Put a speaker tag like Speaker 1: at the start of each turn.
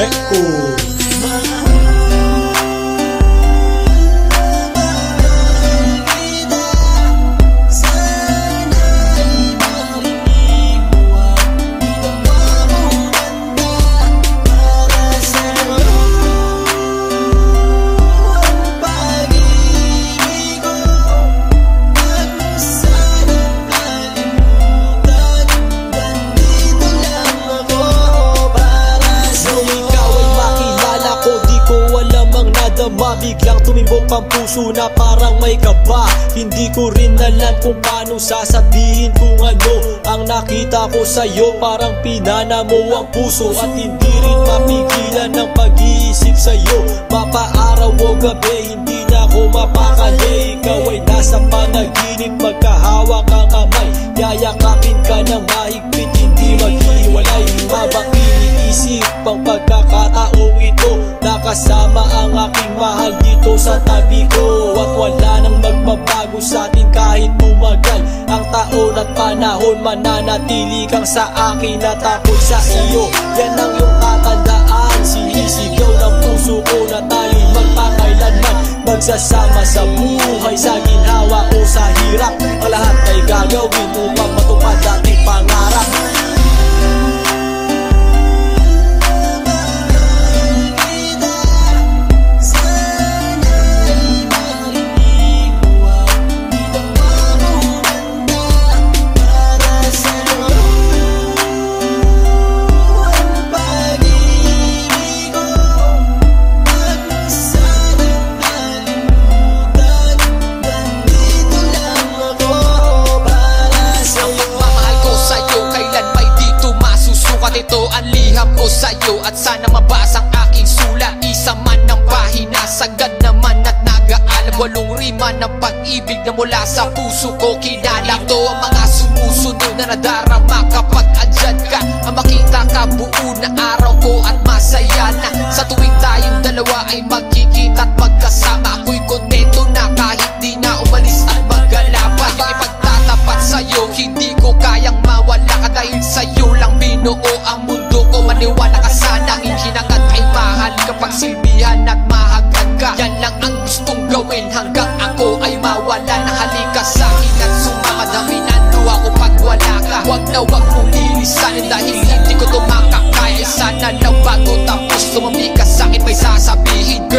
Speaker 1: Record.
Speaker 2: Biglang tumimbok ang puso na parang may kaba. Hindi ko rin alam kung paano sasabihin kung ano ang nakita ko sa'yo. Parang pinana mo ang puso at hindi rin mapigilan ng pag-iisip sa'yo. Mapaaraw o gabi, hindi na ako mapakali. Ikaw ay nasa panaginip, magkahawak ang kamay. Yayakapin ka ng mahigpit, hindi maghiwalay. Habang iniisip ang pagkakataong ito, nakasama ang aking mahal dito sa tabi ko. At wala nang magbabago sa atin kahit tumagal ang taon at panahon. Mananatili kang sa akin at ako'y sa iyo. Yan ang iyong tatandaan. Sinisigaw ng puso ko na tayo'y magpakailanman. Magsasama sa buhay, sa ginhawa o sa hirap. Ang lahat ay gagawin upang matupad ating pangarap. Ito ang liham ko sa'yo at sana mabasa ang aking sula. Isa man ng pahina, sagad naman at nag-aalam. 8 rima ng pag-ibig na mula sa puso ko kinala. Ito ang mga sumusunod na nadarama kapag andyan ka. Ang makita ka buo na araw ko at masaya na. Sa tuwing tayong dalawa ay magkikita at magkasama, ako'y kontento na kahit di na umalis at maggalapa. Yung ipagtatapat sa'yo, hindi ko kayang mawala ka. Dahil sa'yo lang binuo ang mundo ko. Maniwala ka sana, hinangat ay mahal kapag silbihan at mahagad ka. Yan lang ang gustong gawin hanggang ako ay mawala na. Halika sa'kin at sumama, dami ng luha ko pag wala ka. Huwag na huwag mong lilisanin dahil hindi ko tumakakaya. Sana lang bago tapos tumami ka sa'kin may sasabihin.